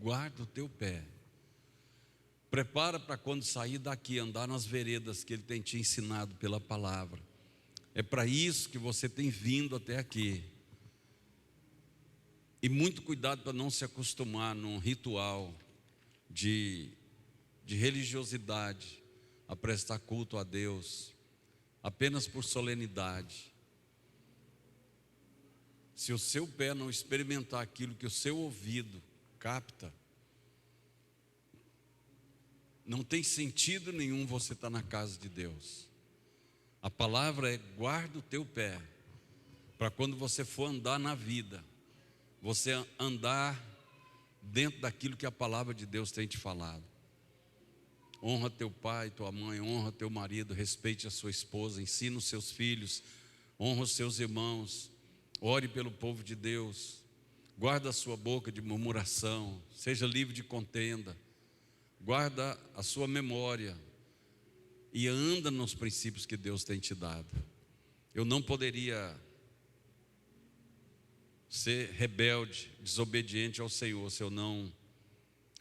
guarda o teu pé. Prepara para quando sair daqui, andar nas veredas que Ele tem te ensinado pela palavra. É para isso que você tem vindo até aqui. E muito cuidado para não se acostumar num ritual de religiosidade, a prestar culto a Deus, apenas por solenidade. Se o seu pé não experimentar aquilo que o seu ouvido capta, não tem sentido nenhum você estar na casa de Deus. A palavra é: guarda o teu pé, para quando você for andar na vida, você andar dentro daquilo que a palavra de Deus tem te falado. Honra teu pai, tua mãe, honra teu marido, respeite a sua esposa, ensina os seus filhos, honra os seus irmãos, ore pelo povo de Deus, guarda a sua boca de murmuração, seja livre de contenda, guarda a sua memória e anda nos princípios que Deus tem te dado. Eu não poderia ser rebelde, desobediente ao Senhor, se eu não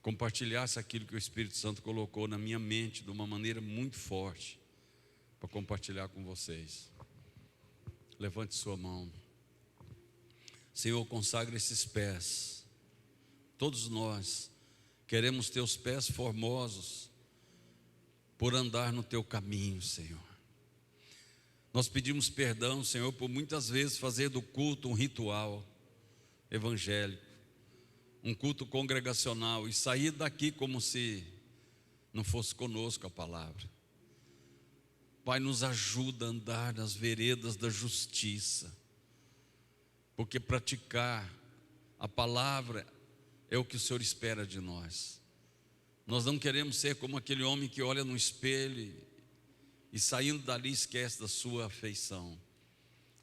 compartilhasse aquilo que o Espírito Santo colocou na minha mente de uma maneira muito forte, para compartilhar com vocês. Levante sua mão. Senhor, consagra esses pés. Todos nós queremos teus pés formosos por andar no teu caminho, Senhor. Nós pedimos perdão, Senhor, por muitas vezes fazer do culto um ritual evangélico, um culto congregacional, e sair daqui como se não fosse conosco a palavra. Pai, nos ajuda a andar nas veredas da justiça, porque praticar a palavra é o que o Senhor espera de nós. Nós não queremos ser como aquele homem que olha no espelho e saindo dali esquece da sua afeição.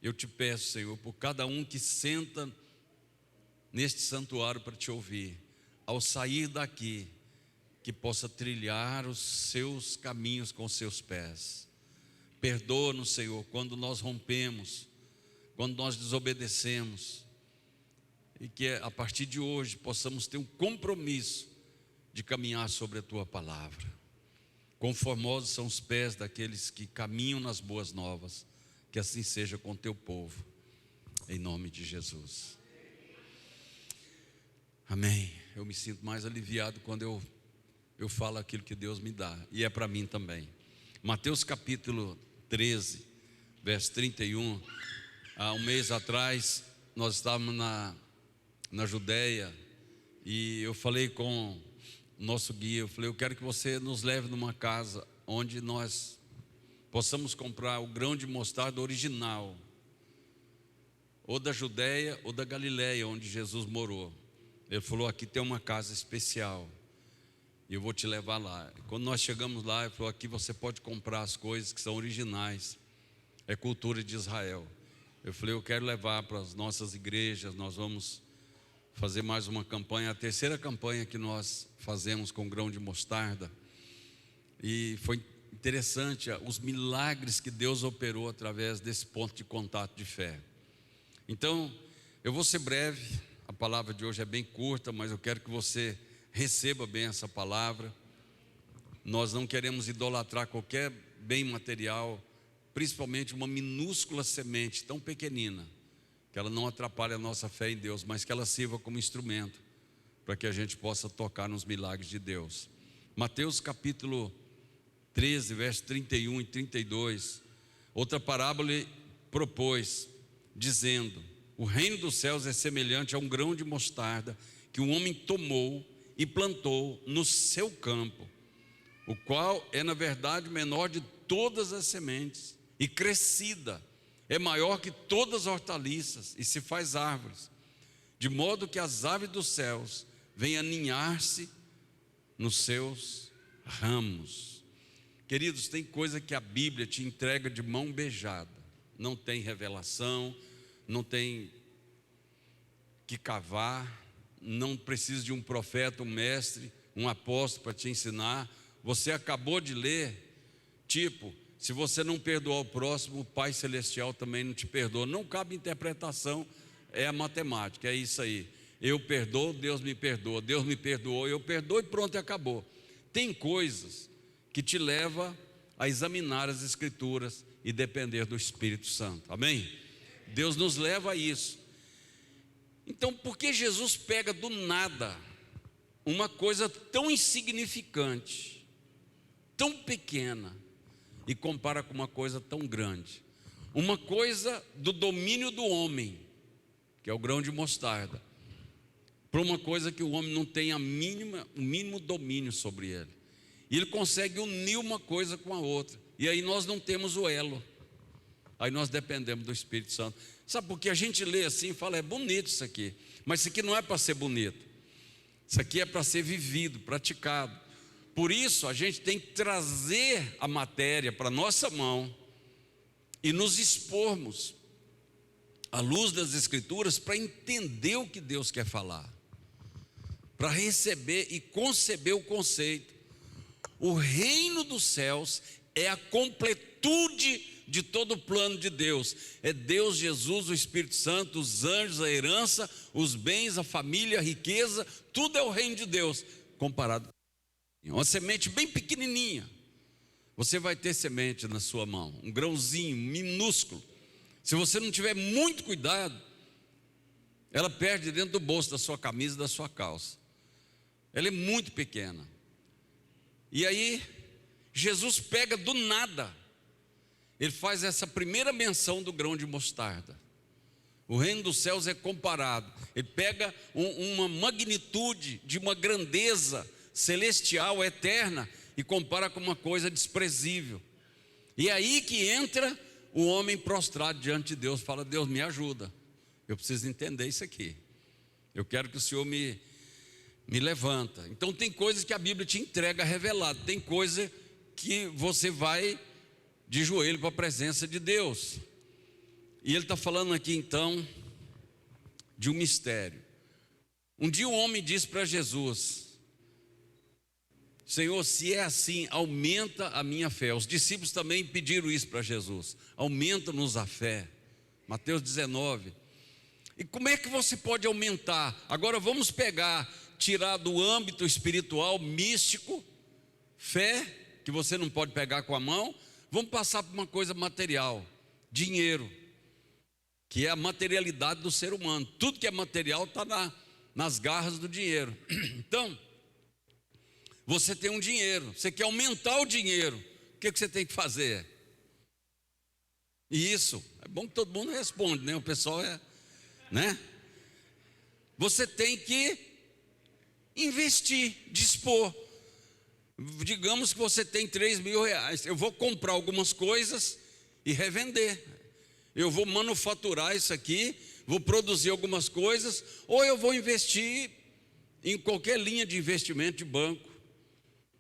Eu te peço, Senhor, por cada um que senta neste santuário para te ouvir, ao sair daqui, que possa trilhar os seus caminhos com os seus pés. Perdoa-nos, Senhor, quando nós rompemos, quando nós desobedecemos, e que a partir de hoje possamos ter um compromisso de caminhar sobre a tua palavra. Conformosos são os pés daqueles que caminham nas boas novas. Que assim seja com teu povo, em nome de Jesus. Amém. Eu me sinto mais aliviado quando eu falo aquilo que Deus me dá, e é para mim também. Mateus capítulo 13, verso 31. Há um mês atrás nós estávamos na Judéia, e eu falei com o nosso guia, eu falei: eu quero que você nos leve numa casa onde nós possamos comprar o grão de mostarda original, ou da Judéia ou da Galileia, onde Jesus morou. Ele falou: aqui tem uma casa especial, e eu vou te levar lá. E quando nós chegamos lá, ele falou: aqui você pode comprar as coisas que são originais, é cultura de Israel. Eu falei: eu quero levar para as nossas igrejas, nós vamos fazer mais uma campanha, a terceira campanha que nós fazemos com grão de mostarda. E foi interessante os milagres que Deus operou através desse ponto de contato de fé. Então, eu vou ser breve, a palavra de hoje é bem curta, mas eu quero que você receba bem essa palavra. Nós não queremos idolatrar qualquer bem material, principalmente uma minúscula semente tão pequenina, que ela não atrapalhe a nossa fé em Deus, mas que ela sirva como instrumento para que a gente possa tocar nos milagres de Deus. Mateus capítulo 13, verso 31 e 32, outra parábola ele propôs, dizendo: o reino dos céus é semelhante a um grão de mostarda que um homem tomou e plantou no seu campo, o qual é na verdade o menor de todas as sementes, e crescida é maior que todas as hortaliças, e se faz árvores, de modo que as aves dos céus vêm aninhar-se nos seus ramos. Queridos, tem coisa que a Bíblia te entrega de mão beijada. Não tem revelação, não tem que cavar, não precisa de um profeta, um mestre, um apóstolo para te ensinar. Você acabou de ler, tipo: se você não perdoar o próximo, o Pai Celestial também não te perdoa. Não cabe interpretação, é a matemática, é isso aí. eu perdoo, Deus me perdoa, Deus me perdoou, eu perdoo e pronto, e acabou. Tem coisas que te levam a examinar as Escrituras e depender do Espírito Santo, amém? Deus nos leva a isso. Então, por que Jesus pega do nada uma coisa tão insignificante, tão pequena, e compara com uma coisa tão grande? Uma coisa do domínio do homem, que é o grão de mostarda, para uma coisa que o homem não tem o mínimo domínio sobre ele. E ele consegue unir uma coisa com a outra. E aí nós não temos o elo. Aí nós dependemos do Espírito Santo. Sabe por que a gente lê assim e fala, é bonito isso aqui. Mas isso aqui não é para ser bonito. Isso aqui é para ser vivido, praticado. Por isso a gente tem que trazer a matéria para a nossa mão e nos expormos à luz das Escrituras para entender o que Deus quer falar, para receber e conceber o conceito. O reino dos céus é a completude de todo o plano de Deus. É Deus, Jesus, o Espírito Santo, os anjos, a herança, os bens, a família, a riqueza, tudo é o reino de Deus, comparado com uma semente bem pequenininha. Você vai ter semente na sua mão, um grãozinho minúsculo. Se você não tiver muito cuidado, ela perde dentro do bolso da sua camisa, da sua calça. Ela é muito pequena. E aí, Jesus pega do nada, ele faz essa primeira menção do grão de mostarda. O reino dos céus é comparado. Ele pega uma magnitude, de uma grandeza celestial, eterna, e compara com uma coisa desprezível. E é aí que entra o homem prostrado diante de Deus, fala, Deus me ajuda, eu preciso entender isso aqui, eu quero que o Senhor me levanta. Então tem coisas que a Bíblia te entrega revelado, tem coisa que você vai de joelho para a presença de Deus. E ele está falando aqui então de um mistério. Um dia um homem disse para Jesus, Senhor, se é assim, aumenta a minha fé. Os discípulos também pediram isso para Jesus, aumenta-nos a fé. Mateus 19. E como é que você pode aumentar? Agora vamos tirar do âmbito espiritual, místico, fé, que você não pode pegar com a mão, vamos passar para uma coisa material, dinheiro, que é a materialidade do ser humano. Tudo que é material está nas garras do dinheiro. Então, você tem um dinheiro, você quer aumentar o dinheiro, o que você tem que fazer? E isso, é bom que todo mundo responde, né? O pessoal né? Você tem que investir, dispor. Digamos que você tem 3 mil reais, eu vou comprar algumas coisas e revender. Eu vou manufaturar isso aqui, vou produzir algumas coisas, ou eu vou investir em qualquer linha de investimento de banco,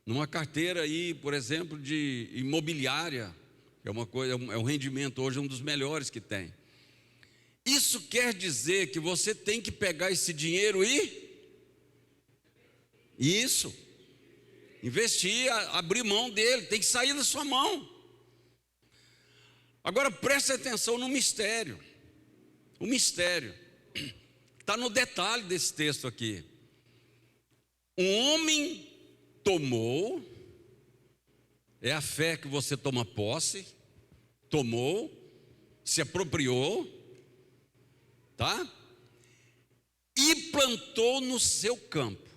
numa carteira aí, por exemplo, de imobiliária, que é uma coisa, é um rendimento hoje um dos melhores que tem. Isso quer dizer que você tem que pegar esse dinheiro e investir, abrir mão dele, tem que sair da sua mão. Agora preste atenção no mistério. O mistério está no detalhe desse texto aqui. Um homem tomou, é a fé que você toma posse, tomou, se apropriou, tá? E plantou no seu campo.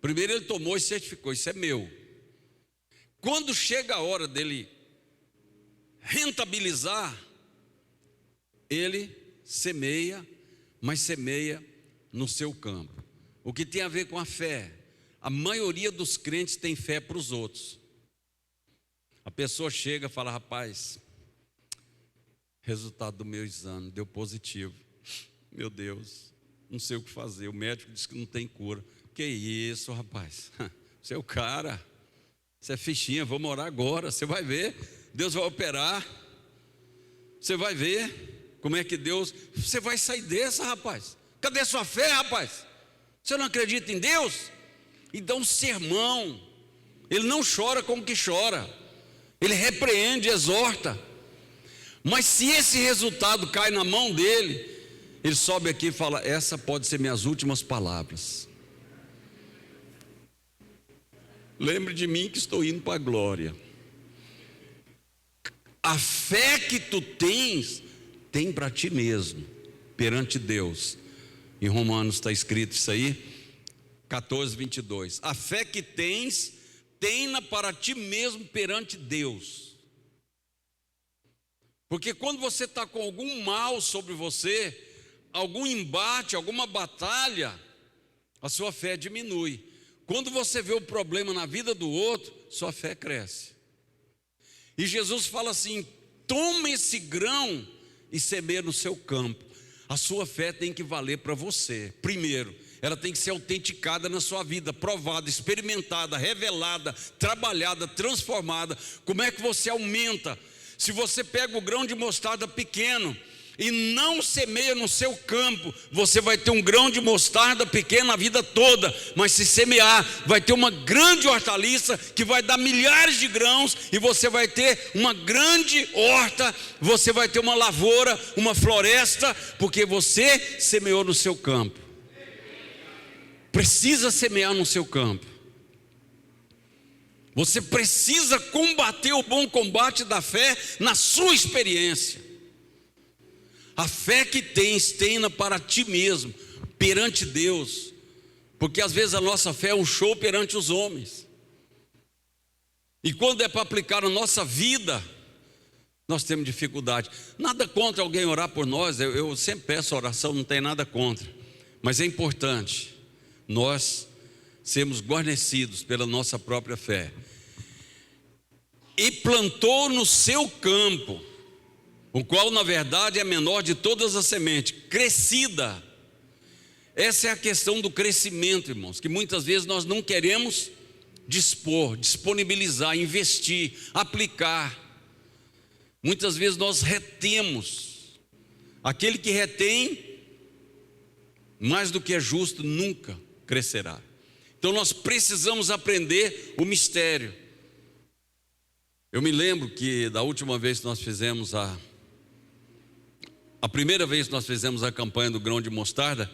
Primeiro ele tomou e certificou, isso é meu. Quando chega a hora dele rentabilizar, ele semeia, mas semeia no seu campo. O que tem a ver com a fé? A maioria dos crentes tem fé para os outros. A pessoa chega e fala, rapaz, resultado do meu exame deu positivo. Meu Deus, não sei o que fazer, o médico disse que não tem cura. Que isso, rapaz, você é o cara, você é fichinha, vamos orar agora, você vai ver, Deus vai operar, você vai ver como é que Deus, você vai sair dessa, rapaz. Cadê sua fé, rapaz? Você não acredita em Deus? Então, sermão, ele não chora como que chora, ele repreende, exorta. Mas se esse resultado cai na mão dele, Ele sobe aqui e fala: essa pode ser minhas últimas palavras. Lembre de mim que estou indo para a glória. A fé que tu tens, tem para ti mesmo, perante Deus. Em Romanos está escrito isso aí, 14:22. A fé que tens, tem-na para ti mesmo perante Deus. Porque quando você está com algum mal sobre você, algum embate, alguma batalha, a sua fé diminui. Quando você vê o problema na vida do outro, sua fé cresce. E Jesus fala assim: toma esse grão e semeia no seu campo. A sua fé tem que valer para você. Primeiro, ela tem que ser autenticada na sua vida, provada, experimentada, revelada, trabalhada, transformada. Como é que você aumenta? Se você pega o grão de mostarda pequeno e não semeia no seu campo, você vai ter um grão de mostarda pequeno a vida toda. Mas se semear, vai ter uma grande hortaliça que vai dar milhares de grãos, e você vai ter uma grande horta, você vai ter uma lavoura, uma floresta, porque você semeou no seu campo. Precisa semear no seu campo. Você precisa combater o bom combate da fé na sua experiência. A fé que tens, tenha para ti mesmo, perante Deus. Porque às vezes a nossa fé é um show perante os homens. E quando é para aplicar na nossa vida, nós temos dificuldade. Nada contra alguém orar por nós, eu sempre peço oração, não tem nada contra. Mas é importante nós sermos guarnecidos pela nossa própria fé. E plantou no seu campo, o qual na verdade é a menor de todas as sementes, crescida. Essa é a questão do crescimento, irmãos, que muitas vezes nós não queremos dispor, disponibilizar, investir, aplicar. Muitas vezes nós retemos. Aquele que retém mais do que é justo nunca crescerá. Então nós precisamos aprender o mistério. Eu me lembro que da última vez que nós fizemos a primeira vez que nós fizemos a campanha do grão de mostarda,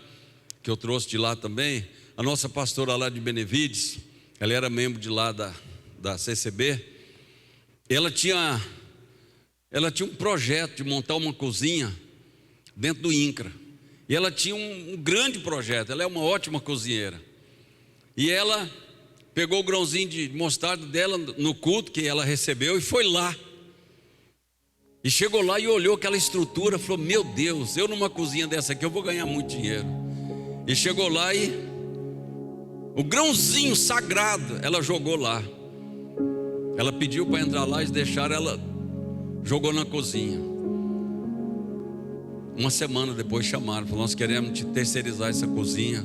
que eu trouxe de lá também, a nossa pastora lá de Benevides, ela era membro de lá da CCB, ela tinha um projeto de montar uma cozinha dentro do INCRA, e ela tinha um grande projeto, ela é uma ótima cozinheira, e ela pegou o grãozinho de mostarda dela no culto que ela recebeu e foi lá. E chegou lá e olhou aquela estrutura, falou: meu Deus, eu numa cozinha dessa aqui eu vou ganhar muito dinheiro. E chegou lá e o grãozinho sagrado ela jogou lá. Ela pediu para entrar lá, eles deixaram, ela jogou na cozinha. Uma semana depois chamaram, falaram: nós queremos te terceirizar essa cozinha.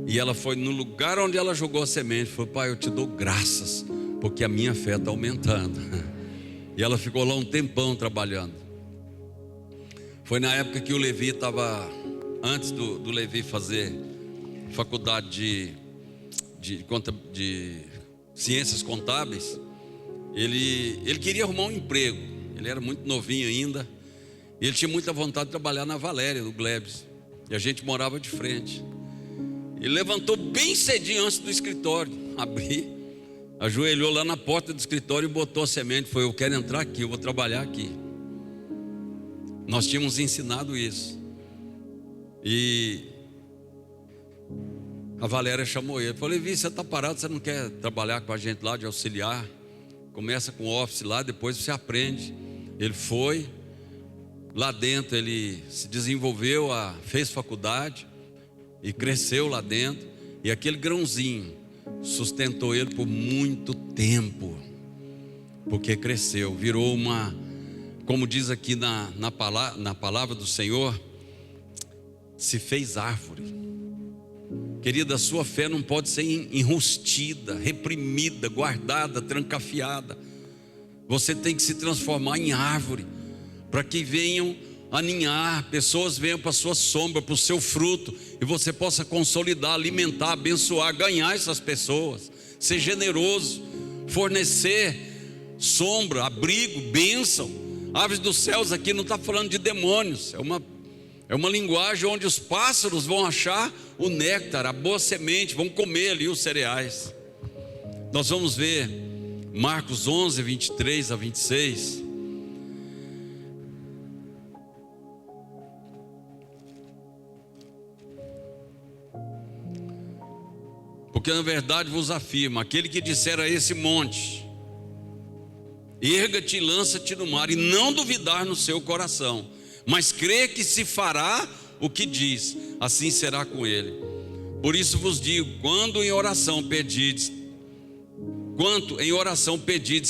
E ela foi no lugar onde ela jogou a semente, falou: pai, eu te dou graças, porque a minha fé está aumentando. E ela ficou lá um tempão trabalhando. Foi na época que o Levi estava, antes do Levi fazer faculdade de ciências contábeis, ele queria arrumar um emprego. Ele era muito novinho ainda, e ele tinha muita vontade de trabalhar na Valéria, no Glebs, e a gente morava de frente. Ele levantou bem cedinho antes do escritório, abriu, ajoelhou lá na porta do escritório e botou a semente. Foi: eu quero entrar aqui, eu vou trabalhar aqui. Nós tínhamos ensinado isso. E a Valéria chamou ele, falou: Levi, você está parado, você não quer trabalhar com a gente lá de auxiliar? Começa com office lá, depois você aprende. Ele foi, lá dentro ele se desenvolveu, fez faculdade e cresceu lá dentro. E aquele grãozinho sustentou ele por muito tempo, porque cresceu, virou uma, como diz aqui na palavra do Senhor, se fez árvore. Querida, a sua fé não pode ser enrustida, reprimida, guardada, trancafiada. Você tem que se transformar em árvore, para que venham aninhar, pessoas venham para a sua sombra, para o seu fruto, e você possa consolidar, alimentar, abençoar, ganhar essas pessoas, ser generoso, fornecer sombra, abrigo, bênção. Aves dos céus aqui não está falando de demônios, é É uma linguagem onde os pássaros vão achar o néctar, a boa semente, vão comer ali os cereais. Nós vamos ver Marcos 11, 23 a 26. Porque na verdade vos afirmo, aquele que disser a esse monte, erga-te e lança-te no mar, e não duvidar no seu coração, mas crê que se fará o que diz, assim será com ele. Por isso vos digo, quanto em oração pedides,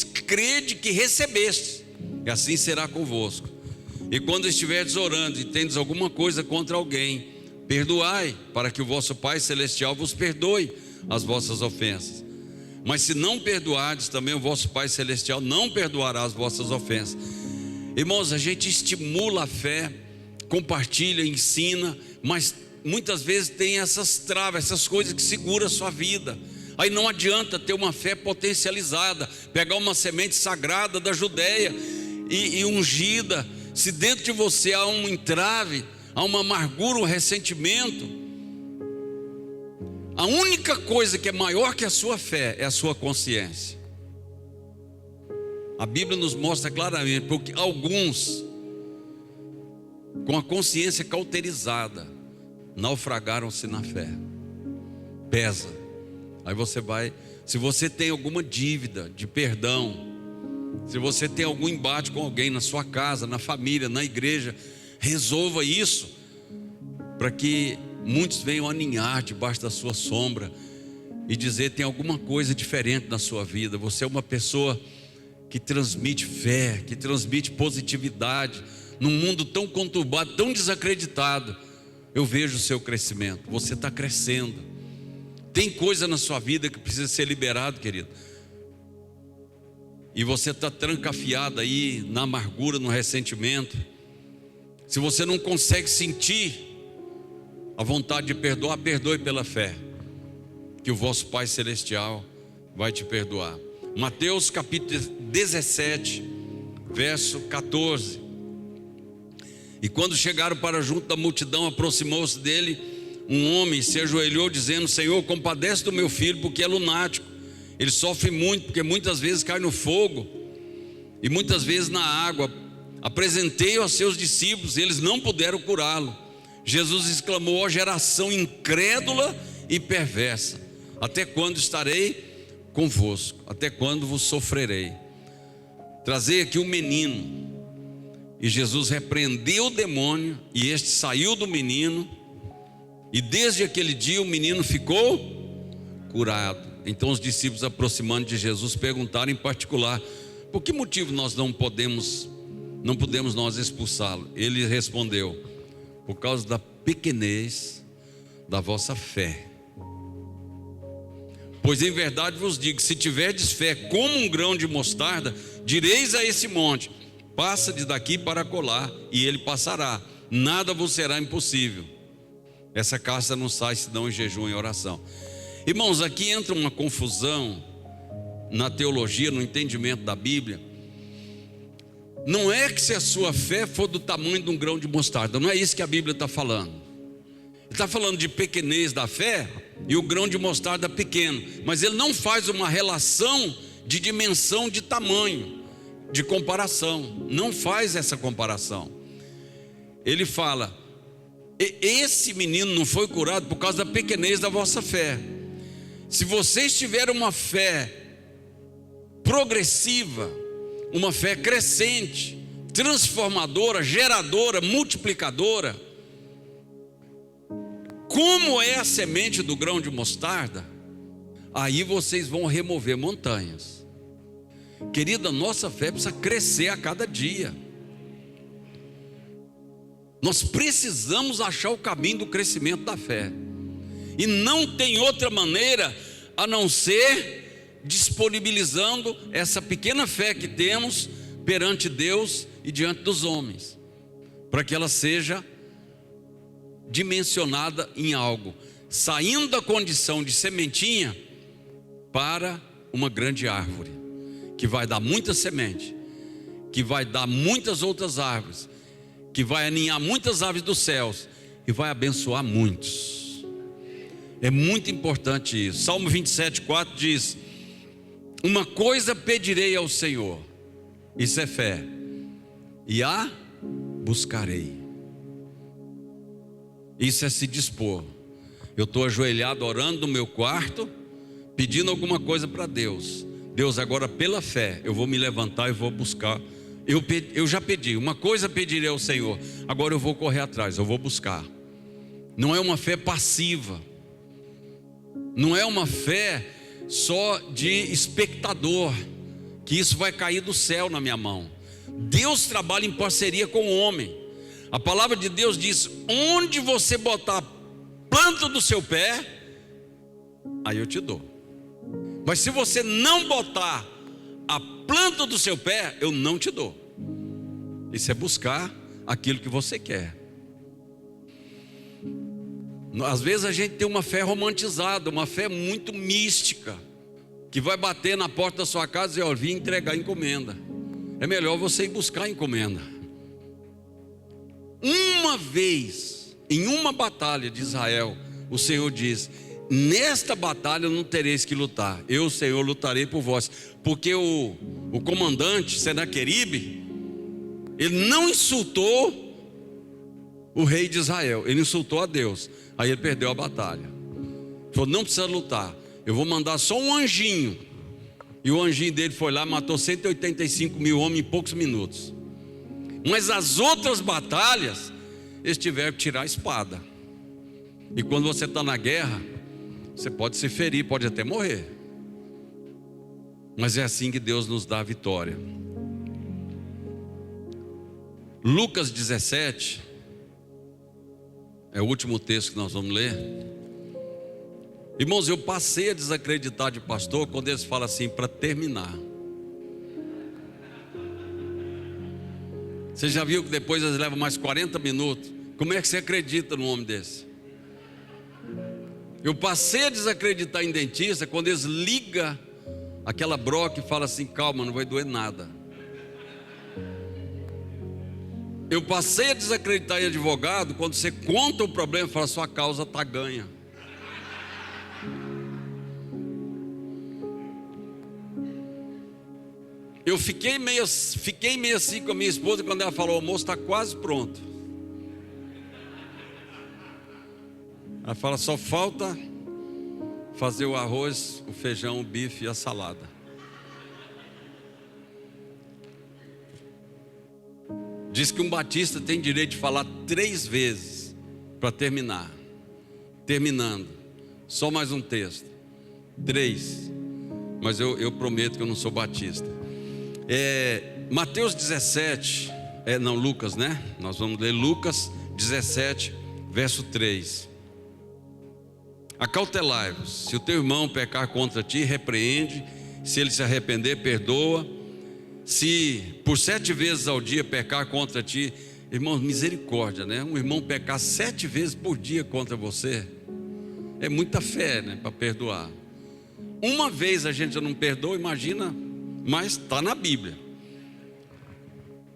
crede que recebestes, e assim será convosco. E quando estiverdes orando e tendes alguma coisa contra alguém, perdoai, para que o vosso Pai Celestial vos perdoe as vossas ofensas. Mas se não perdoardes, também o vosso Pai Celestial não perdoará as vossas ofensas. Irmãos, a gente estimula a fé, compartilha, ensina, mas muitas vezes tem essas travas, essas coisas que seguram a sua vida. Aí não adianta ter uma fé potencializada, pegar uma semente sagrada da Judéia e ungida. Se dentro de você há um entrave, há uma amargura, um ressentimento, a única coisa que é maior que a sua fé é a sua consciência. A Bíblia nos mostra claramente, porque alguns, com a consciência cauterizada, naufragaram-se na fé. Pesa. Aí você vai, se você tem alguma dívida de perdão, se você tem algum embate com alguém na sua casa, na família, na igreja, resolva isso, para que muitos venham aninhar debaixo da sua sombra e dizer: tem alguma coisa diferente na sua vida. Você é uma pessoa que transmite fé, que transmite positividade num mundo tão conturbado, tão desacreditado. Eu vejo o seu crescimento, você está crescendo. Tem coisa na sua vida que precisa ser liberado, querido, e você está trancafiado aí na amargura, no ressentimento. Se você não consegue sentir a vontade de perdoar, perdoe pela fé, que o vosso Pai Celestial vai te perdoar. Mateus capítulo 17, verso 14. E quando chegaram para junto da multidão, aproximou-se dele um homem, se ajoelhou dizendo: Senhor, compadece do meu filho, porque é lunático. Ele sofre muito, porque muitas vezes cai no fogo e muitas vezes na água. Apresentei-o aos seus discípulos, eles não puderam curá-lo. Jesus exclamou: ó geração incrédula e perversa, até quando estarei convosco? Até quando vos sofrerei? Trazei aqui um menino. E Jesus repreendeu o demônio, e este saiu do menino, e desde aquele dia o menino ficou curado. Então os discípulos, aproximando de Jesus, perguntaram em particular: por que motivo nós não podemos nós expulsá-lo? Ele respondeu: por causa da pequenez da vossa fé. Pois em verdade vos digo, se tiverdes fé como um grão de mostarda, direis a esse monte: passa de daqui para acolá, e ele passará, nada vos será impossível. Essa casta não sai senão em jejum e oração. Irmãos, aqui entra uma confusão na teologia, no entendimento da Bíblia. Não é que se a sua fé for do tamanho de um grão de mostarda, não é isso que a Bíblia está falando. Ele está falando de pequenez da fé e o grão de mostarda pequeno, mas ele não faz uma relação de dimensão, de tamanho, de comparação. Não faz essa comparação. Ele fala: esse menino não foi curado por causa da pequenez da vossa fé. Se vocês tiverem uma fé progressiva, uma fé crescente, transformadora, geradora, multiplicadora, como é a semente do grão de mostarda, aí vocês vão remover montanhas. Querida, nossa fé precisa crescer a cada dia. Nós precisamos achar o caminho do crescimento da fé, e não tem outra maneira a não ser disponibilizando essa pequena fé que temos perante Deus e diante dos homens, para que ela seja dimensionada em algo, saindo da condição de sementinha para uma grande árvore, que vai dar muita semente, que vai dar muitas outras árvores, que vai aninhar muitas aves dos céus e vai abençoar muitos. É muito importante isso. Salmo 27:4 diz: uma coisa pedirei ao Senhor, isso é fé, e a buscarei. Isso é se dispor. Eu estou ajoelhado orando no meu quarto, pedindo alguma coisa para Deus. Deus, agora pela fé eu vou me levantar e vou buscar. Eu já pedi, uma coisa pedirei ao Senhor, agora eu vou correr atrás, eu vou buscar. Não é uma fé passiva, não é uma fé só de espectador, que isso vai cair do céu na minha mão. Deus trabalha em parceria com o homem. A palavra de Deus diz: onde você botar a planta do seu pé, aí eu te dou. Mas se você não botar a planta do seu pé, eu não te dou. Isso é buscar aquilo que você quer. Às vezes a gente tem uma fé romantizada, uma fé muito mística, que vai bater na porta da sua casa e dizer: ó, vim entregar a encomenda. É melhor você ir buscar a encomenda. Uma vez, em uma batalha de Israel, o Senhor diz: nesta batalha não tereis que lutar, eu, Senhor, lutarei por vós. Porque o comandante Senaqueribe, ele não insultou o rei de Israel, ele insultou a Deus. Aí ele perdeu a batalha. Ele falou: não precisa lutar, eu vou mandar só um anjinho. E o anjinho dele foi lá, matou 185 mil homens em poucos minutos. Mas as outras batalhas, eles tiveram que tirar a espada. E quando você está na guerra, você pode se ferir, pode até morrer. Mas é assim que Deus nos dá a vitória. Lucas 17 é o último texto que nós vamos ler. Irmãos, eu passei a desacreditar de pastor quando eles falam assim, para terminar. Você já viu que depois eles levam mais 40 minutos? Como é que você acredita num homem desse? Eu passei a desacreditar em dentista quando eles ligam aquela broca e falam assim: calma, não vai doer nada. Eu passei a desacreditar em advogado quando você conta o problema e fala: sua causa está ganha. Eu fiquei meio assim com a minha esposa quando ela falou: o almoço está quase pronto. Ela fala: só falta fazer o arroz, o feijão, o bife e a salada. Diz que um batista tem direito de falar 3 vezes para terminar. Terminando, só mais um texto. 3. Mas eu prometo que eu não sou batista. Mateus 17, Lucas, né? Nós vamos ler Lucas 17, verso 3. Acautelai-vos, se o teu irmão pecar contra ti, repreende, se ele se arrepender, perdoa. Se por 7 vezes ao dia pecar contra ti, irmão, misericórdia, né? Um irmão pecar 7 vezes por dia contra você, é muita fé, né? Para perdoar. Uma vez a gente já não perdoa, imagina, mas está na Bíblia.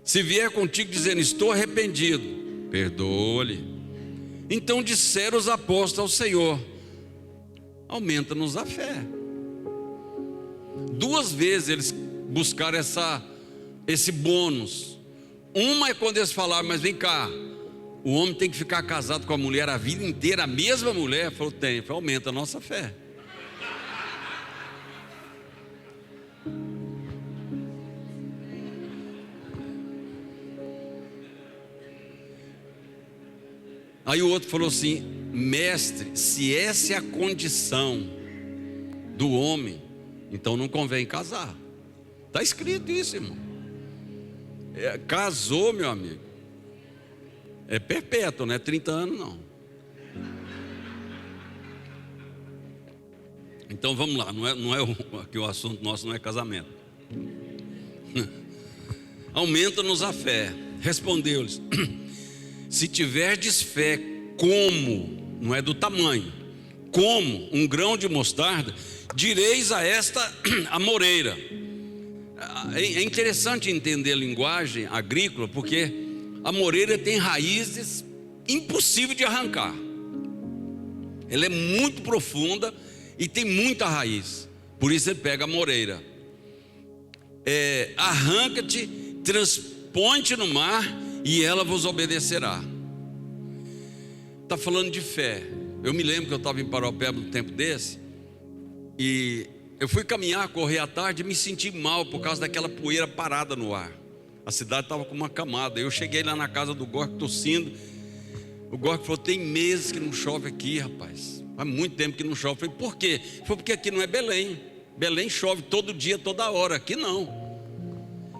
Se vier contigo dizendo: estou arrependido, perdoa-lhe. Então disseram os apóstolos ao Senhor: aumenta-nos a fé. 2 vezes eles buscaram esse bônus. Uma é quando eles falaram: mas vem cá, o homem tem que ficar casado com a mulher a vida inteira, a mesma mulher? Falou: tem. Falou: aumenta a nossa fé. Aí o outro falou assim: mestre, se essa é a condição do homem, então não convém casar. Está escrito isso, irmão. Casou, meu amigo, é perpétuo, não é 30 anos não. Então vamos lá, aqui o assunto nosso não é casamento. Aumenta-nos a fé. Respondeu-lhes: se tiverdes fé como, não é do tamanho, como um grão de mostarda, direis a esta amoreira. É interessante entender a linguagem agrícola, porque A moreira tem raízes impossíveis de arrancar. Ela é muito profunda e tem muita raiz. Por isso ele pega a moreira. Arranca-te, transpõe-te no mar e ela vos obedecerá. Está falando de fé. Eu me lembro que eu estava em Paraupeba no tempo desse, e eu fui caminhar, correr à tarde e me senti mal por causa daquela poeira parada no ar. A cidade estava com uma camada. Eu cheguei lá na casa do Gork tossindo. O Gork falou: tem meses que não chove aqui, rapaz. Faz muito tempo que não chove. Eu falei: por quê? Ele falou: porque aqui não é Belém. Belém chove todo dia, toda hora. Aqui não.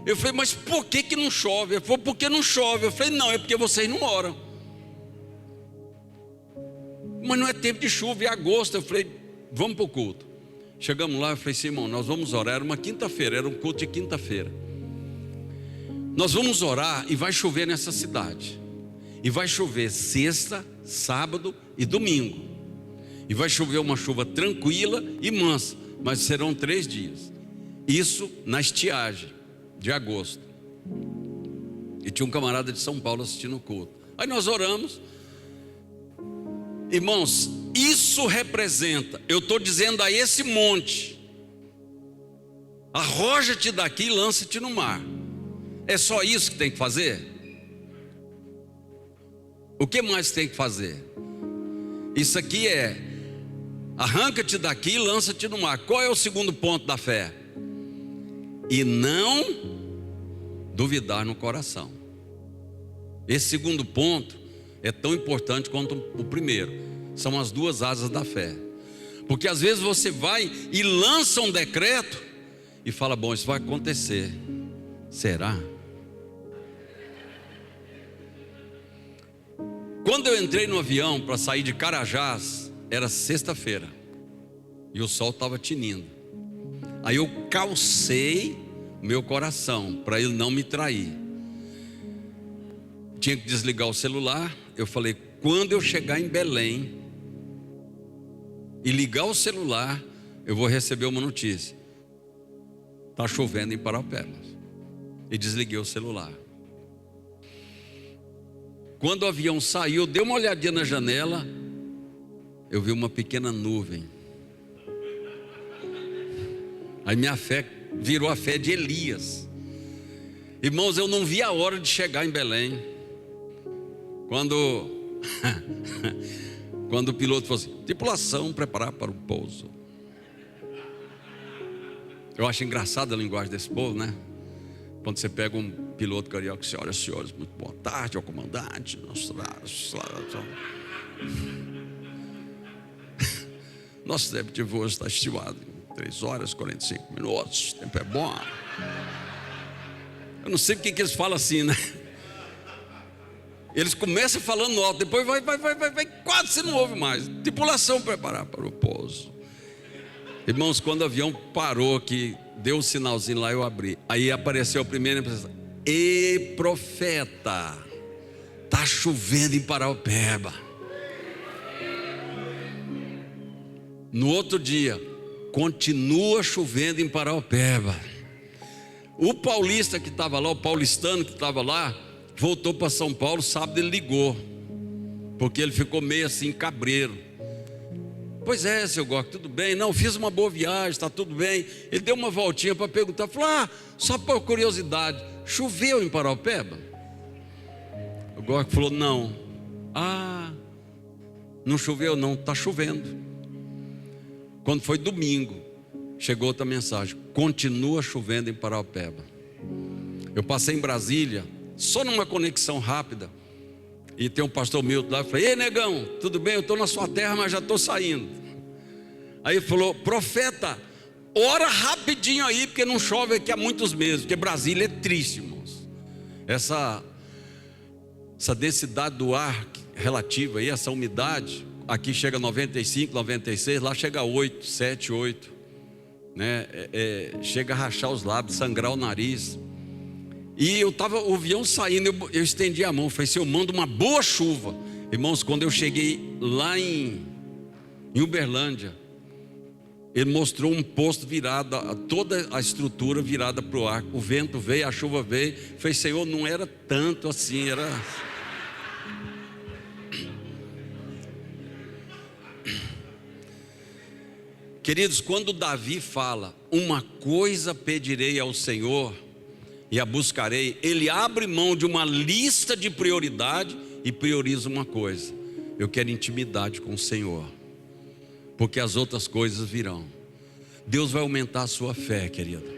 Eu falei: mas por que não chove? Ele falou: porque não chove. Eu falei: não, é porque vocês não oram. Mas não é tempo de chuva, é agosto. Eu falei: vamos para o culto. Chegamos lá, eu falei: Simão, nós vamos orar. Era uma quinta-feira, era um culto de quinta-feira. Nós vamos orar e vai chover nessa cidade. E vai chover sexta, sábado e domingo. E vai chover uma chuva tranquila e mansa, mas serão 3 dias. Isso na estiagem de agosto. E tinha um camarada de São Paulo assistindo o culto. Aí nós oramos. Irmãos, isso representa, eu estou dizendo a esse monte: arroja-te daqui e lança-te no mar. É só isso que tem que fazer? O que mais tem que fazer? Isso aqui é: arranca-te daqui e lança-te no mar. Qual é o segundo ponto da fé? E não duvidar no coração. Esse segundo ponto é tão importante quanto o primeiro. São as 2 asas da fé. Porque às vezes você vai e lança um decreto e fala: bom, isso vai acontecer. Será? Quando eu entrei no avião para sair de Carajás, era sexta-feira e o sol estava tinindo. Aí eu calcei meu coração para ele não me trair. Tinha que desligar o celular. Eu falei: quando eu chegar em Belém e ligar o celular, eu vou receber uma notícia: está chovendo em Paraupebas. E desliguei o celular. Quando o avião saiu, eu dei uma olhadinha na janela, eu vi uma pequena nuvem. Aí minha fé virou a fé de Elias. Irmãos, eu não vi a hora de chegar em Belém. Quando o piloto falou assim: tripulação, preparar para o pouso. Eu acho engraçada a linguagem desse povo, né? Quando você pega um piloto carioca, senhoras e senhores, muito boa tarde ao comandante. Nosso tempo de voo está estimado em 3 horas e 45 minutos. O tempo é bom. Eu não sei porque que eles falam assim, né? Eles começam falando alto, depois vai, quase você não ouve mais. Tripulação, preparar para o pouso. Irmãos, quando o avião parou, que deu um sinalzinho lá, eu abri. Aí apareceu a primeira impressão: e profeta, está chovendo em Paraupeba. No outro dia, continua chovendo em Paraupeba. O paulista que estava lá, o paulistano que estava lá, voltou para São Paulo. Sábado ele ligou, porque ele ficou meio assim cabreiro. Pois é, seu Gork, tudo bem? Não, fiz uma boa viagem, está tudo bem. Ele deu uma voltinha para perguntar, falou: só por curiosidade, choveu em Paraupeba? O Gork falou: não. Não choveu não, está chovendo. Quando foi domingo, chegou outra mensagem: continua chovendo em Paraupeba. Eu passei em Brasília, só numa conexão rápida, e tem um pastor Milton lá, eu falei: ei, negão, tudo bem? Eu estou na sua terra, mas já estou saindo. Aí ele falou: profeta, ora rapidinho aí, porque não chove aqui há muitos meses. Porque Brasília é triste, irmãos. Essa densidade do ar relativa aí, essa umidade, aqui chega a 95, 96, lá chega a 8, 7, 8, né? Chega a rachar os lábios, sangrar o nariz. E o avião saindo, eu estendi a mão, falei: se eu mando uma boa chuva. Irmãos, quando eu cheguei lá em Uberlândia, Ele mostrou um posto virado, toda a estrutura virada para o ar. O vento veio, a chuva veio. Falei, Senhor, não era tanto assim, era... Queridos, quando Davi fala, uma coisa pedirei ao Senhor e a buscarei, ele abre mão de uma lista de prioridade e prioriza uma coisa: eu quero intimidade com o Senhor, porque as outras coisas virão. Deus vai aumentar a sua fé, querido.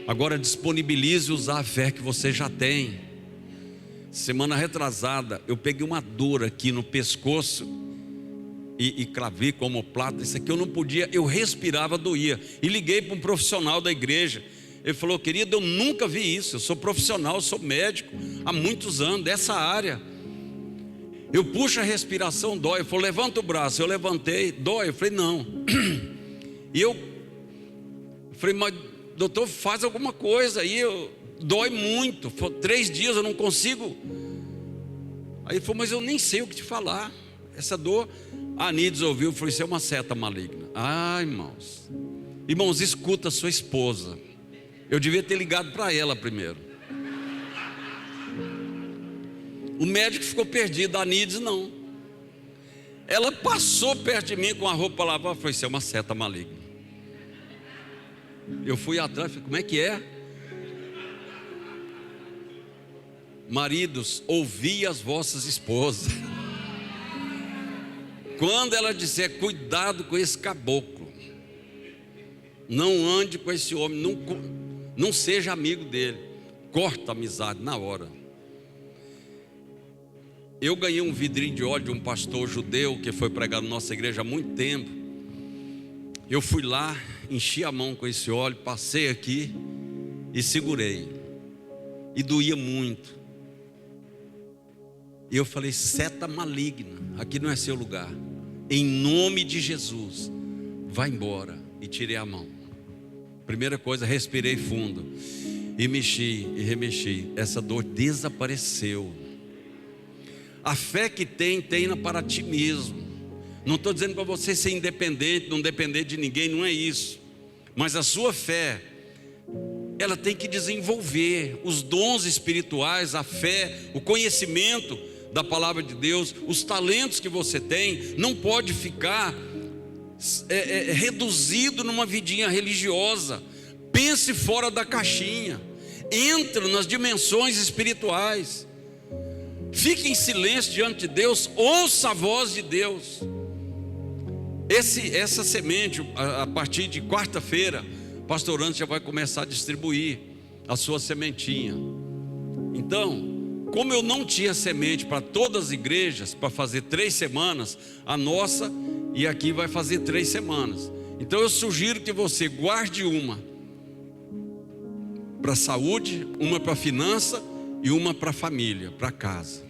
Agora disponibilize usar a fé que você já tem. Semana retrasada eu peguei uma dor aqui no pescoço e clavícula, omoplata, isso aqui eu não podia, eu respirava, doía. E liguei para um profissional da igreja. Ele falou, querido, eu nunca vi isso. Eu sou profissional, eu sou médico há muitos anos dessa área. Eu puxo a respiração, dói. Ele falou, levanta o braço. Eu levantei, dói. Eu falei, não. E eu falei, mas doutor, faz alguma coisa aí, dói muito. 3 dias eu não consigo. Aí ele falou, mas eu nem sei o que te falar. Essa dor, a Anides ouviu e falou, isso é uma seta maligna. Ai, irmãos. Irmãos, escuta a sua esposa. Eu devia ter ligado para ela primeiro. O médico ficou perdido, a Anides não. Ela passou perto de mim com a roupa lavada, falou, isso é uma seta maligna. Eu fui atrás, falei, como é que é? Maridos, ouvi as vossas esposas. Quando ela disser, cuidado com esse caboclo, não ande com esse homem, não seja amigo dele, corta a amizade na hora. Eu ganhei um vidrinho de óleo de um pastor judeu que foi pregar na nossa igreja há muito tempo. Eu fui lá, enchi a mão com esse óleo, passei aqui e segurei, e doía muito. E eu falei, seta maligna, aqui não é seu lugar. Em nome de Jesus, vai embora. E tirei a mão. Primeira coisa, respirei fundo e mexi e remexi. Essa dor desapareceu. A fé que tem para ti mesmo. Não estou dizendo para você ser independente, não depender de ninguém, não é isso. Mas a sua fé, ela tem que desenvolver os dons espirituais, a fé, o conhecimento da palavra de Deus, os talentos que você tem. Não pode ficar reduzido numa vidinha religiosa. Pense fora da caixinha, entre nas dimensões espirituais. Fique em silêncio diante de Deus, ouça a voz de Deus. Essa semente, a partir de quarta-feira, pastor Anderson já vai começar a distribuir a sua sementinha. Então, como eu não tinha semente para todas as igrejas, para fazer 3 semanas, a nossa e aqui vai fazer 3 semanas. Então eu sugiro que você guarde uma para saúde, uma para finança e uma para família, para casa.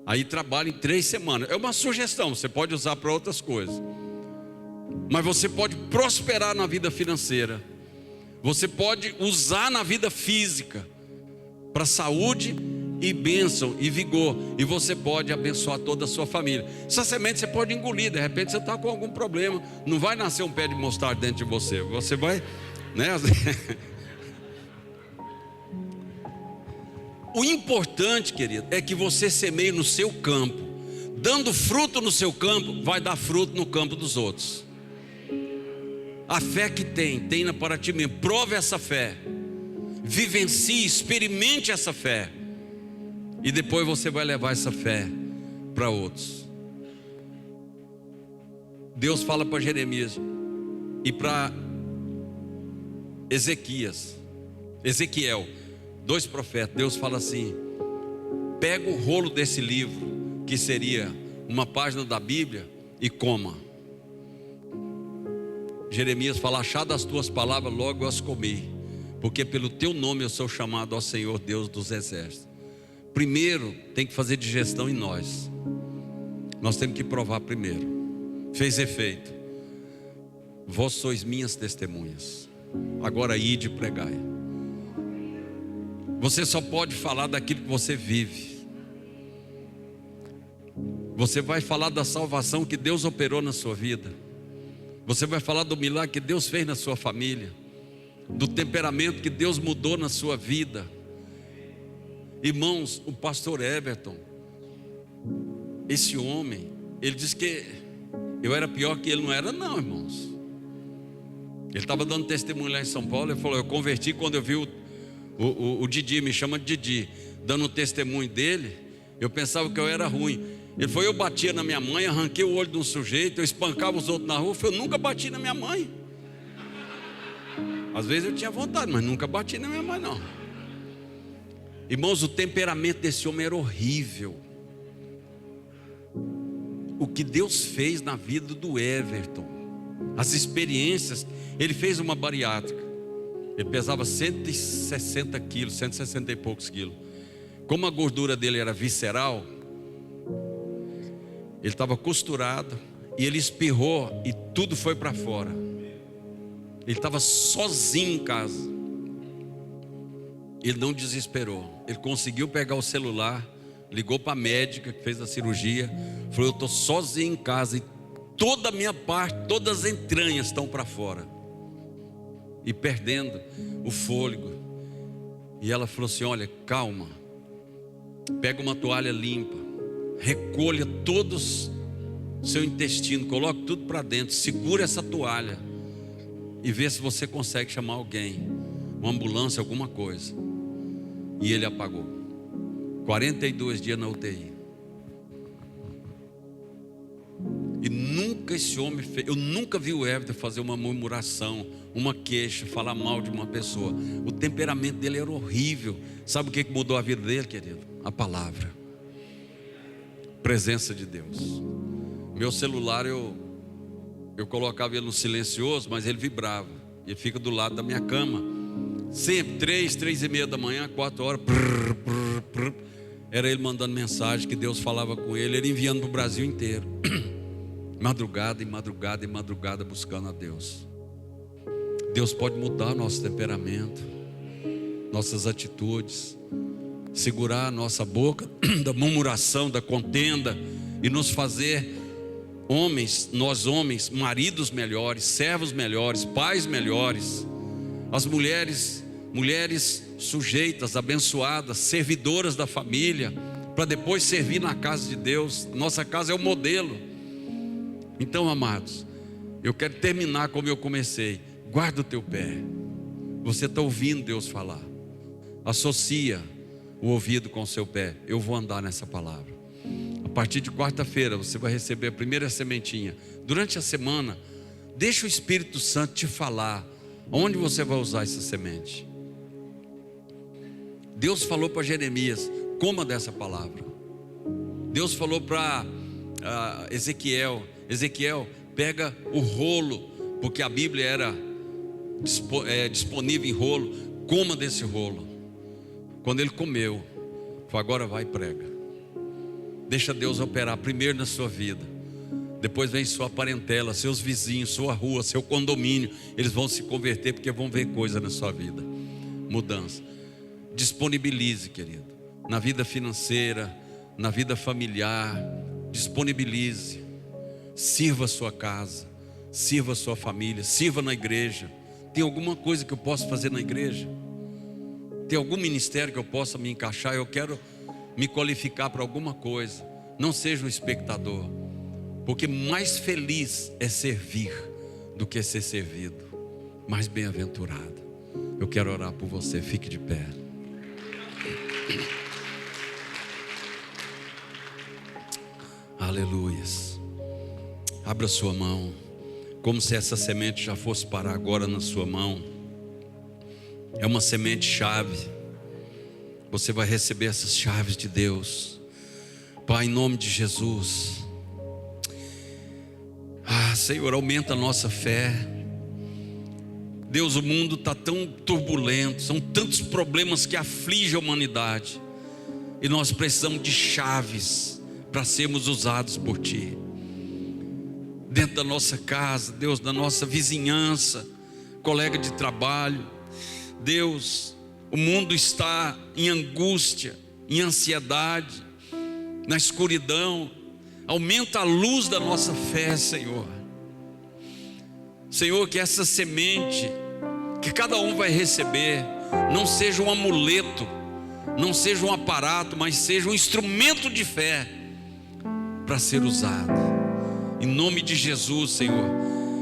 Aí trabalhe em 3 semanas. É uma sugestão, você pode usar para outras coisas. Mas você pode prosperar na vida financeira. Você pode usar na vida física para saúde e bênção e vigor. E você pode abençoar toda a sua família. Essa semente você pode engolir. De repente você está com algum problema. Não vai nascer um pé de mostarda dentro de você. Você vai, né? O importante, querido, é que você semeie no seu campo. Dando fruto no seu campo, vai dar fruto no campo dos outros. A fé que tenha para ti mesmo. Prove essa fé. Vivencie, experimente essa fé. E depois você vai levar essa fé para outros. Deus fala para Jeremias e para Ezequiel, 2 profetas. Deus fala assim: pega o rolo desse livro, que seria uma página da Bíblia, e coma. Jeremias fala: achado as tuas palavras, logo eu as comi, porque pelo teu nome eu sou chamado ao Senhor Deus dos exércitos. Primeiro tem que fazer digestão em nós. Nós temos que provar primeiro. Fez efeito. Vós sois minhas testemunhas. Agora ide e pregai. Você só pode falar daquilo que você vive. Você vai falar da salvação que Deus operou na sua vida. Você vai falar do milagre que Deus fez na sua família, do temperamento que Deus mudou na sua vida. Irmãos, o pastor Everton, esse homem, ele disse que eu era pior que ele. Não era não, irmãos. Ele estava dando testemunho lá em São Paulo. Ele falou: eu converti quando eu vi o Didi, me chama de Didi, dando o testemunho dele. Eu pensava que eu era ruim. Ele falou: eu batia na minha mãe, arranquei o olho de um sujeito, eu espancava os outros na rua. Eu nunca bati na minha mãe. Às vezes eu tinha vontade, mas nunca bati na minha mãe não. Irmãos, o temperamento desse homem era horrível. O que Deus fez na vida do Everton, as experiências. Ele fez uma bariátrica. Ele pesava 160 quilos, 160 e poucos quilos. Como a gordura dele era visceral, ele estava costurado e ele espirrou e tudo foi para fora. Ele estava sozinho em casa. Ele não desesperou. Ele conseguiu pegar o celular, ligou para a médica que fez a cirurgia, falou: eu estou sozinho em casa e toda a minha parte, todas as entranhas estão para fora, e perdendo o fôlego. E ela falou assim: olha, calma, pega uma toalha limpa, recolha todos o seu intestino, coloque tudo para dentro, segura essa toalha e vê se você consegue chamar alguém, uma ambulância, alguma coisa. E ele apagou. 42 dias na UTI. E nunca esse homem fez. Eu nunca vi o Everton fazer uma murmuração, uma queixa, falar mal de uma pessoa. O temperamento dele era horrível. Sabe o que mudou a vida dele, querido? A palavra, presença de Deus. Meu celular eu colocava ele no silencioso, mas ele vibrava. Ele fica do lado da minha cama. Sempre 3:30 da manhã, 4 horas. Era ele mandando mensagem que Deus falava com ele. Ele enviando para o Brasil inteiro. Madrugada e madrugada e madrugada, buscando a Deus. Deus pode mudar nosso temperamento, nossas atitudes, segurar a nossa boca da murmuração, da contenda, e nos fazer homens, nós homens, maridos melhores, servos melhores, pais melhores. As mulheres sujeitas, abençoadas, servidoras da família, para depois servir na casa de Deus. Nossa casa é o modelo. Então, amados, eu quero terminar como eu comecei. Guarda o teu pé. Você está ouvindo Deus falar. Associa o ouvido com o seu pé. Eu vou andar nessa palavra. A partir de quarta-feira você vai receber a primeira sementinha. Durante a semana, deixa o Espírito Santo te falar onde você vai usar essa semente. Deus falou para Jeremias: coma dessa palavra. Deus falou para Ezequiel: Ezequiel, pega o rolo, porque a Bíblia era disponível em rolo. Coma desse rolo. Quando ele comeu, falou: agora vai e prega. Deixa Deus operar primeiro na sua vida. Depois vem sua parentela, seus vizinhos, sua rua, seu condomínio. Eles vão se converter porque vão ver coisa na sua vida. Mudança. Disponibilize, querido, na vida financeira, na vida familiar. Disponibilize. Sirva a sua casa, sirva a sua família, sirva na igreja. Tem alguma coisa que eu possa fazer na igreja? Tem algum ministério que eu possa me encaixar? Eu quero me qualificar para alguma coisa. Não seja um espectador, porque mais feliz é servir do que ser servido. Mais bem-aventurado. Eu quero orar por você. Fique de pé. Aleluias. Abra sua mão, como se essa semente já fosse parar agora na sua mão. É uma semente chave. Você vai receber essas chaves de Deus. Pai, em nome de Jesus. Senhor, aumenta a nossa fé. Deus, o mundo está tão turbulento, são tantos problemas que afligem a humanidade, e nós precisamos de chaves para sermos usados por Ti. Dentro da nossa casa, Deus, da nossa vizinhança, colega de trabalho. Deus, o mundo está em angústia, em ansiedade, na escuridão. Aumenta a luz da nossa fé, Senhor. Senhor, que essa semente que cada um vai receber não seja um amuleto, não seja um aparato, mas seja um instrumento de fé para ser usado. Em nome de Jesus, Senhor,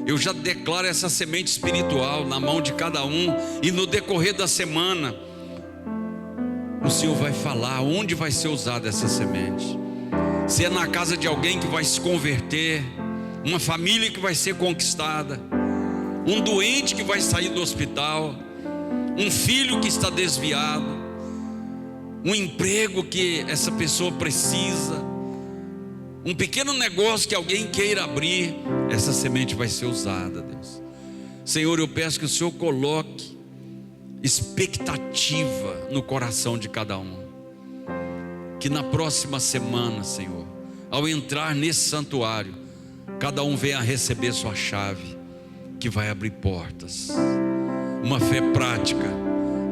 eu já declaro essa semente espiritual na mão de cada um, e no decorrer da semana o Senhor vai falar onde vai ser usada essa semente. Se é na casa de alguém que vai se converter, uma família que vai ser conquistada, um doente que vai sair do hospital, um filho que está desviado, um emprego que essa pessoa precisa, um pequeno negócio que alguém queira abrir, essa semente vai ser usada, Deus. Senhor, eu peço que o Senhor coloque expectativa no coração de cada um, que na próxima semana, Senhor, ao entrar nesse santuário, cada um venha receber sua chave, que vai abrir portas. Uma fé prática,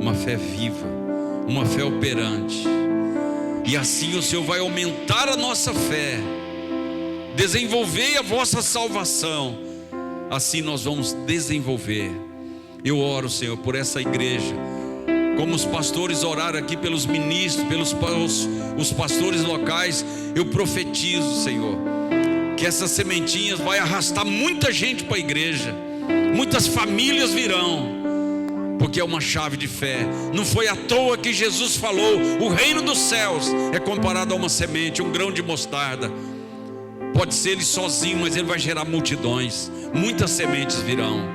uma fé viva, uma fé operante. E assim o Senhor vai aumentar a nossa fé. Desenvolvei a vossa salvação. Assim nós vamos desenvolver. Eu oro, Senhor, por essa igreja, como os pastores oraram aqui pelos ministros, pelos os pastores locais. Eu profetizo, Senhor, que essas sementinhas vai arrastar muita gente para a igreja. Muitas famílias virão, porque é uma chave de fé. Não foi à toa que Jesus falou: o reino dos céus é comparado a uma semente, um grão de mostarda. Pode ser ele sozinho, mas ele vai gerar multidões. Muitas sementes virão.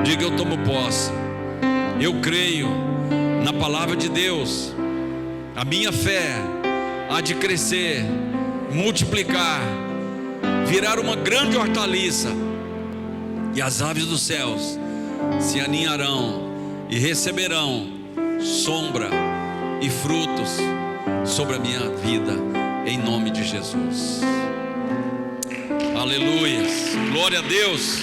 Diga: eu tomo posse, eu creio na palavra de Deus. A minha fé há de crescer, multiplicar, virar uma grande hortaliça, e as aves dos céus se aninharão e receberão sombra e frutos sobre a minha vida, em nome de Jesus. Aleluia, glória a Deus.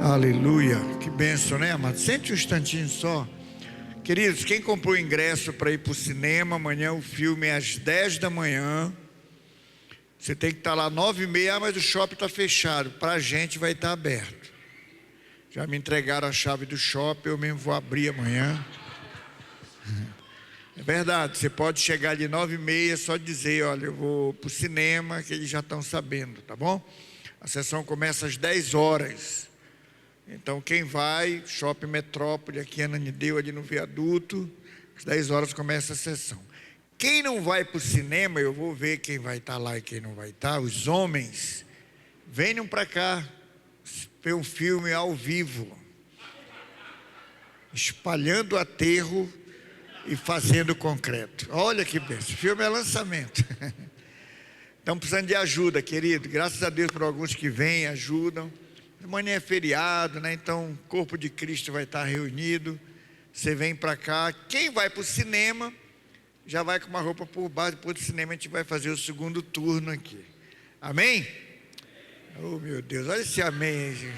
Aleluia, que bênção, né, amado? Sente um instantinho só. Queridos, quem comprou ingresso para ir para o cinema, amanhã o filme é às 10 da manhã. Você tem que estar lá 9h30, mas o shopping está fechado. Para a gente vai estar aberto. Já me entregaram a chave do shopping, eu mesmo vou abrir amanhã. É verdade, você pode chegar de 9h30, só dizer: olha, eu vou para o cinema, que eles já estão sabendo, tá bom? A sessão começa às 10 horas. Então quem vai, Shopping Metrópole, aqui em Ananindeua, ali no viaduto, às 10 horas começa a sessão. Quem não vai para o cinema, eu vou ver quem vai estar lá e quem não vai estar. Os homens, venham para cá, ver um filme ao vivo, espalhando aterro e fazendo concreto. Olha que bênção, o filme é lançamento. Estamos precisando de ajuda, querido. Graças a Deus por alguns que vêm e ajudam. Amanhã é feriado, né? Então o corpo de Cristo vai estar reunido. Você vem para cá. Quem vai para o cinema já vai com uma roupa por baixo. Depois do cinema a gente vai fazer o segundo turno aqui. Amém? Oh, meu Deus, olha esse amém, gente.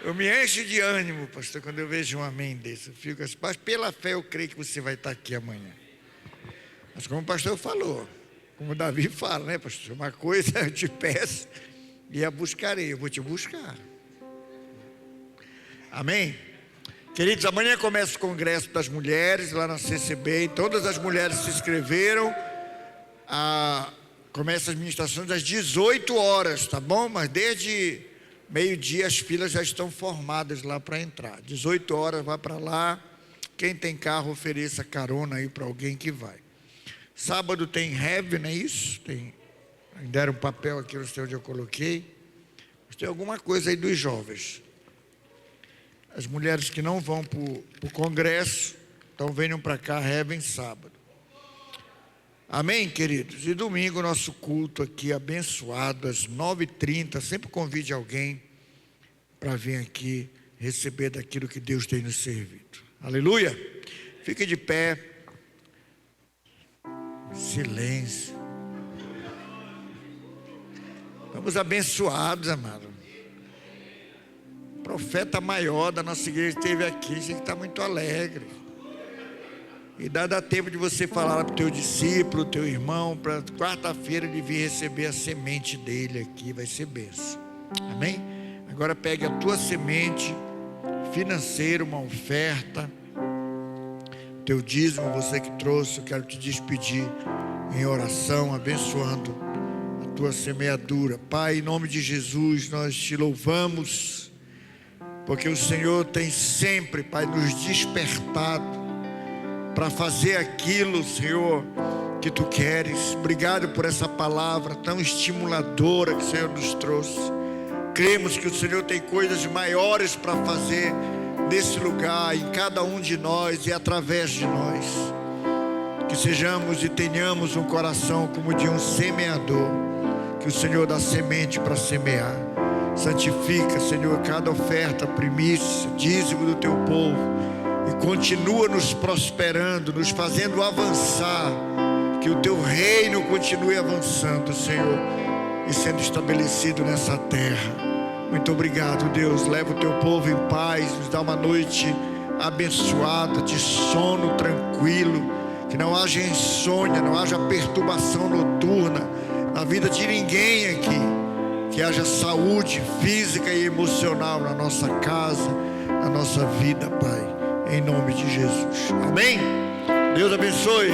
Eu me encho de ânimo, pastor, quando eu vejo um amém desse. Eu fico assim: mas pela fé eu creio que você vai estar aqui amanhã. Mas como o pastor falou, como o Davi fala, né, pastor? Uma coisa eu te peço e a buscarei. Eu vou te buscar. Amém? Queridos, amanhã começa o congresso das mulheres lá na CCB. Todas as mulheres se inscreveram. Começa as ministrações às 18 horas, tá bom? Mas desde meio-dia as filas já estão formadas lá para entrar. 18 horas, vá para lá. Quem tem carro, ofereça carona aí para alguém que vai. Sábado tem Heaven, não é isso? Tem, deram um papel aqui, não sei onde eu coloquei. Mas tem alguma coisa aí dos jovens. As mulheres que não vão para o congresso, então venham para cá, Heaven, sábado. Amém, queridos? E domingo nosso culto aqui abençoado, às 9h30. Sempre convide alguém para vir aqui receber daquilo que Deus tem nos servido. Aleluia! Fique de pé. Silêncio. Estamos abençoados, amado. O profeta maior da nossa igreja esteve aqui, a gente está muito alegre. E dá tempo de você falar para o teu discípulo, teu irmão, para quarta-feira ele vir receber a semente dele aqui, vai ser bênção. Amém? Agora pegue a tua semente financeira, uma oferta, teu dízimo, você que trouxe. Eu quero te despedir em oração, abençoando a tua semeadura. Pai, em nome de Jesus, nós te louvamos, porque o Senhor tem sempre, Pai, nos despertado para fazer aquilo, Senhor, que Tu queres. Obrigado por essa palavra tão estimuladora que o Senhor nos trouxe. Cremos que o Senhor tem coisas maiores para fazer nesse lugar, em cada um de nós e através de nós. Que sejamos e tenhamos um coração como de um semeador, que o Senhor dá semente para semear. Santifica, Senhor, cada oferta, primícia, dízimo do Teu povo, e continua nos prosperando, nos fazendo avançar. Que o Teu reino continue avançando, Senhor, e sendo estabelecido nessa terra. Muito obrigado, Deus. Leva o Teu povo em paz, nos dá uma noite abençoada, de sono tranquilo, que não haja insônia, não haja perturbação noturna na vida de ninguém aqui. Que haja saúde física e emocional na nossa casa, na nossa vida, Pai, em nome de Jesus. Amém? Deus abençoe.